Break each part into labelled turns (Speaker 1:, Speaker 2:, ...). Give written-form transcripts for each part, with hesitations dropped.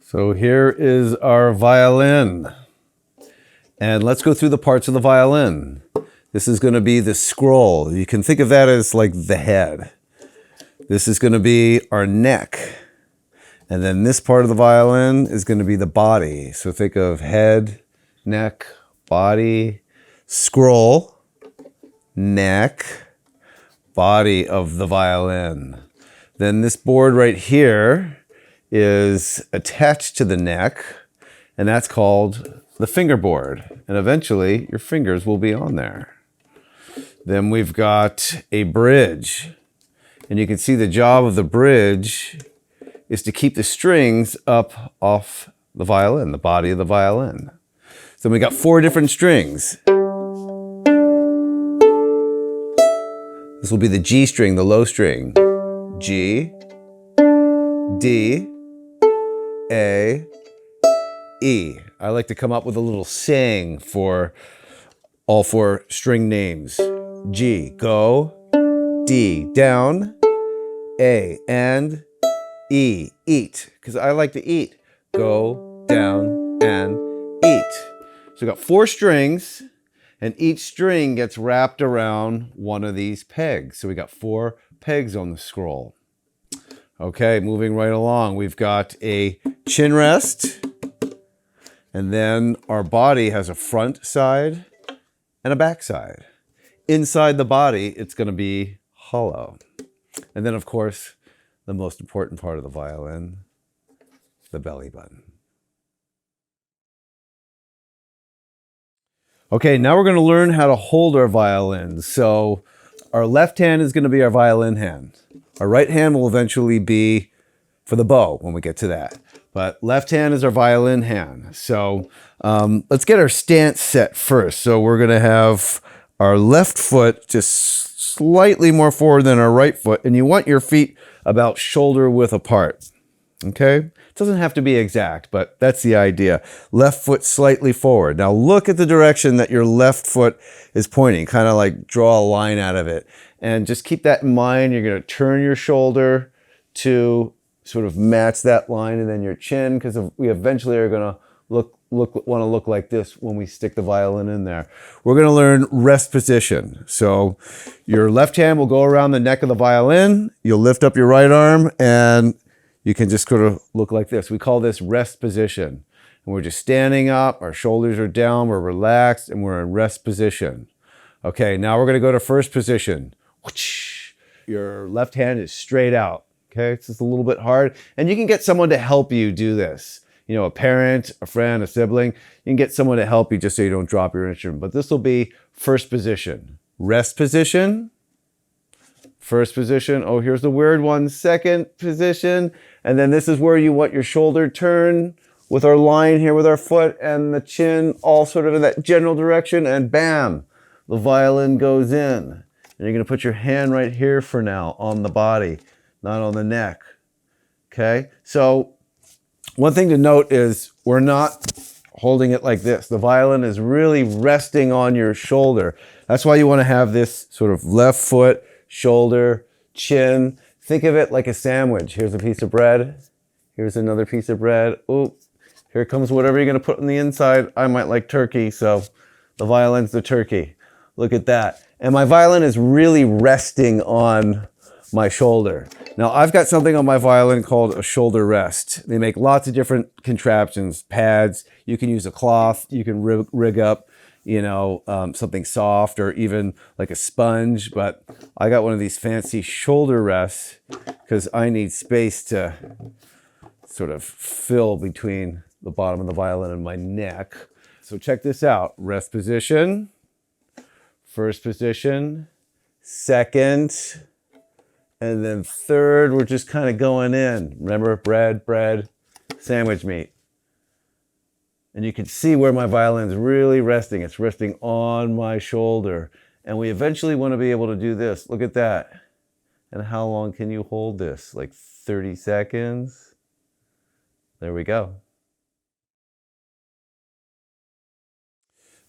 Speaker 1: So here is our violin. And let's go through the parts of the violin. This is going to be the scroll. You can think of that as like the head. This is going to be our neck. And then this part of the violin is going to be the body. So think of head, neck, body, scroll, neck, body of the violin. Then this board right here is attached to the neck, and that's called the fingerboard. And eventually your fingers will be on there. Then we've got a bridge. And you can see the job of the bridge is to keep the strings up off the violin, the body of the violin. So we got 4 different strings. This will be the G string, the low string. G, D, A, E. I like to come up with a little saying for all 4 string names. G, go. D, down. A, and. E, eat. Because I like to eat. Go, down, and eat. So we've got 4 strings, and each string gets wrapped around one of these pegs. So we got 4 pegs on the scroll. Okay, moving right along, we've got a chin rest, and then our body has a front side and a back side. Inside the body, it's going to be hollow. And then, of course, the most important part of the violin, the belly button. Okay, now we're going to learn how to hold our violins. So our left hand is going to be our violin hand. Our right hand will eventually be for the bow when we get to that. But left hand is our violin hand. So let's get our stance set first. So we're going to have our left foot just slightly more forward than our right foot. And you want your feet about shoulder width apart. Okay? It doesn't have to be exact, but that's the idea. Left foot slightly forward. Now look at the direction that your left foot is pointing. Kind of like draw a line out of it. And just keep that in mind. You're going to turn your shoulder to sort of match that line, and then your chin, because we eventually are going to want to look like this when we stick the violin in there. We're going to learn rest position. So your left hand will go around the neck of the violin. You'll lift up your right arm, and you can just sort of look like this. We call this rest position. And we're just standing up, our shoulders are down, we're relaxed, and we're in rest position. Okay, now we're going to go to first position. Your left hand is straight out. Okay, it's just a little bit hard. And you can get someone to help you do this. You know, a parent, a friend, a sibling. You can get someone to help you just so you don't drop your instrument. But this will be first position. Rest position. First position. Oh, here's the weird one. Second position. And then this is where you want your shoulder turn with our line here with our foot and the chin all sort of in that general direction. And bam, the violin goes in. And you're going to put your hand right here for now on the body, not on the neck. Okay? So one thing to note is we're not holding it like this. The violin is really resting on your shoulder. That's why you want to have this sort of left foot, shoulder, chin. Think of it like a sandwich. Here's a piece of bread. Here's another piece of bread. Ooh, here comes whatever you're going to put on the inside. I might like turkey, so the violin's the turkey. Look at that. And my violin is really resting on my shoulder. Now I've got something on my violin called a shoulder rest. They make lots of different contraptions, pads. You can use a cloth. You can rig up, you know, something soft or even like a sponge. But I got one of these fancy shoulder rests because I need space to sort of fill between the bottom of the violin and my neck. So check this out. Rest position. First position, second, and then third, we're just kind of going in. Remember, bread, sandwich meat. And you can see where my violin's really resting. It's resting on my shoulder. And we eventually want to be able to do this. Look at that. And how long can you hold this? Like 30 seconds? There we go.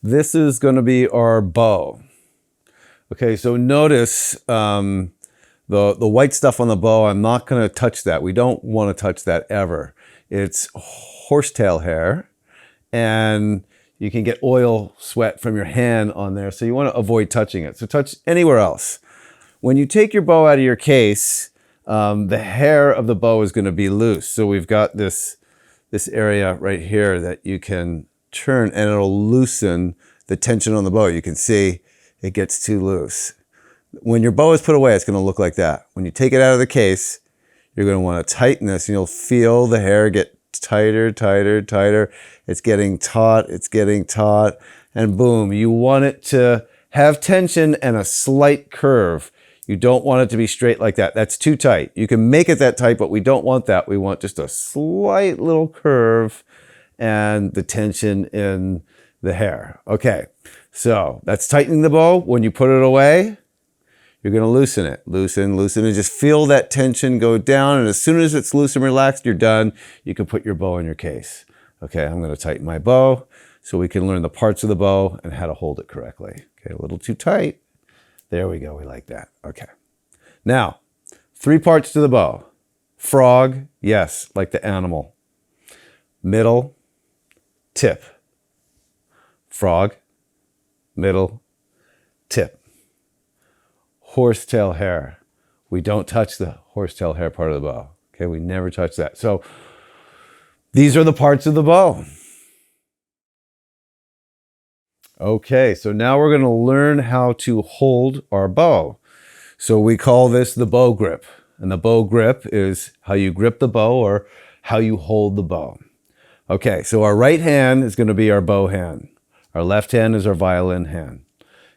Speaker 1: This is going to be our bow. Okay, so notice the The white stuff on the bow, I'm not going to touch that. We don't want to touch that ever. It's horsetail hair, and you can get oil sweat from your hand on there, so you want to avoid touching it. So touch anywhere else. When you take your bow out of your case, the hair of the bow is going to be loose. So we've got this area right here that you can turn, and it'll loosen the tension on the bow. You can see it gets too loose. When your bow is put away, it's going to look like that. When you take it out of the case, you're going to want to tighten this, and you'll feel the hair get tighter, tighter, tighter. It's getting taut, and boom, you want it to have tension and a slight curve. You don't want it to be straight like that. That's too tight. You can make it that tight, but we don't want that. We want just a slight little curve and the tension in the hair. Okay, so that's tightening the bow. When you put it away, you're going to loosen it. Loosen, and just feel that tension go down. And as soon as it's loose and relaxed, you're done. You can put your bow in your case. Okay, I'm going to tighten my bow so we can learn the parts of the bow and how to hold it correctly. Okay, a little too tight. There we go. We like that. Okay. Now, 3 parts to the bow. Frog, yes, like the animal. Middle, tip. Frog, middle, tip. Horsetail hair. We don't touch the horsetail hair part of the bow. Okay, we never touch that. So these are the parts of the bow. Okay, so now we're going to learn how to hold our bow. So we call this the bow grip. And the bow grip is how you grip the bow or how you hold the bow. Okay, so our right hand is going to be our bow hand. Our left hand is our violin hand.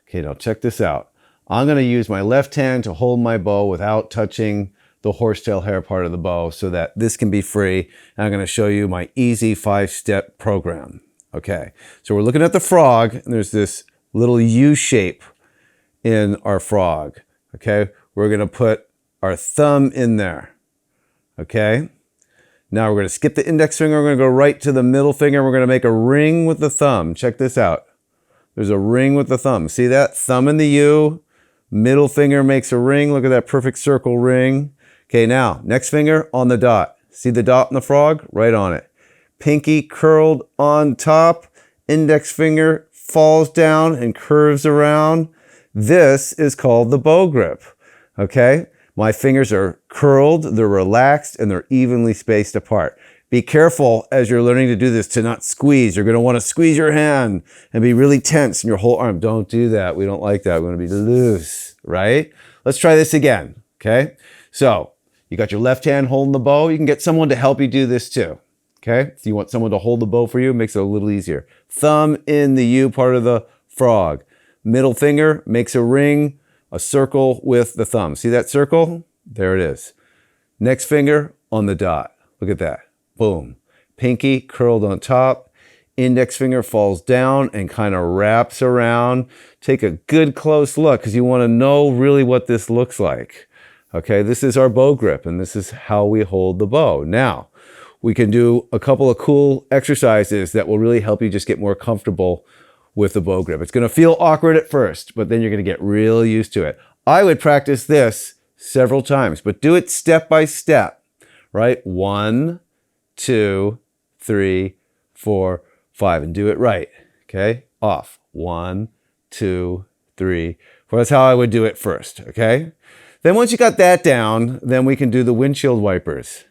Speaker 1: Okay, now check this out. I'm going to use my left hand to hold my bow without touching the horsetail hair part of the bow so that this can be free. And I'm going to show you my easy 5-step program. Okay, so we're looking at the frog, and there's this little U shape in our frog. Okay, we're going to put our thumb in there. Okay, now we're going to skip the index finger. We're going to go right to the middle finger. We're going to make a ring with the thumb. Check this out. There's a ring with the thumb. See that? Thumb in the U. Middle finger makes a ring. Look at that perfect circle ring. Okay, now, next finger on the dot. See the dot in the frog? Right on it. Pinky curled on top. Index finger falls down and curves around. This is called the bow grip. Okay? My fingers are curled, they're relaxed, and they're evenly spaced apart. Be careful as you're learning to do this to not squeeze. You're going to want to squeeze your hand and be really tense in your whole arm. Don't do that. We don't like that. We want to be loose, right? Let's try this again, okay? So you got your left hand holding the bow. You can get someone to help you do this too, okay? If you want someone to hold the bow for you, it makes it a little easier. Thumb in the U part of the frog. Middle finger makes a ring, a circle with the thumb. See that circle? There it is. Next finger on the dot. Look at that. Boom. Pinky curled on top. Index finger falls down and kind of wraps around. Take a good close look because you want to know really what this looks like. Okay, this is our bow grip, and this is how we hold the bow. Now, we can do a couple of cool exercises that will really help you just get more comfortable with the bow grip. It's going to feel awkward at first, but then you're going to get real used to it. I would practice this several times, but do it step by step, right? 1, 2, 3, 4, 5, and do it right. Okay, off. 1, 2, 3, 4. That's how I would do it first. Okay, then once you got that down, then we can do the windshield wipers.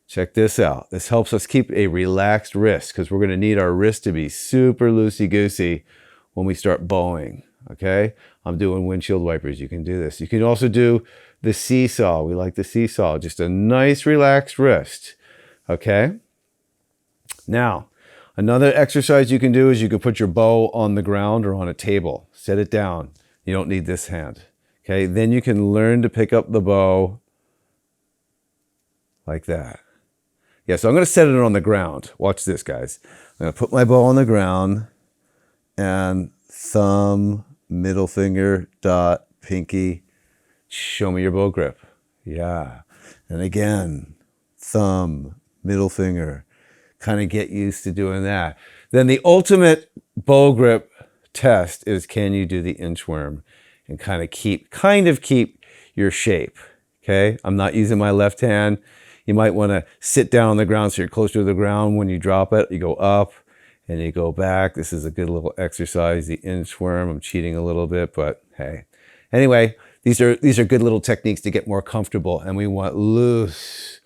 Speaker 1: Check this out. This helps us keep a relaxed wrist because we're going to need our wrist to be super loosey-goosey when we start bowing. Okay, I'm doing windshield wipers. You can do this. You can also do the seesaw. We like the seesaw. Just a nice relaxed wrist. Okay. Now, another exercise you can do is you can put your bow on the ground or on a table. Set it down. You don't need this hand. Okay. Then you can learn to pick up the bow like that. Yeah, so I'm going to set it on the ground. Watch this, guys. I'm going to put my bow on the ground and thumb, middle finger, dot, pinky. Show me your bow grip. Yeah. And again, thumb, middle finger. Kind of get used to doing that. Then the ultimate bow grip test is, can you do the inchworm and kind of keep your shape? Okay, I'm not using my left hand. You might want to sit down on the ground so you're closer to the ground when you drop it. You go up and you go back. This is a good little exercise, the inchworm. I'm cheating a little bit, but hey. Anyway, these are good little techniques to get more comfortable, and we want loose,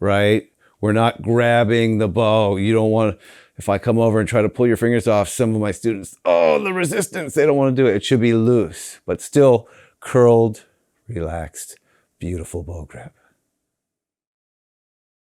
Speaker 1: right? We're not grabbing the bow. You don't want to, if I come over and try to pull your fingers off, some of my students, oh, the resistance, they don't want to do it. It should be loose, but still curled, relaxed, beautiful bow grip.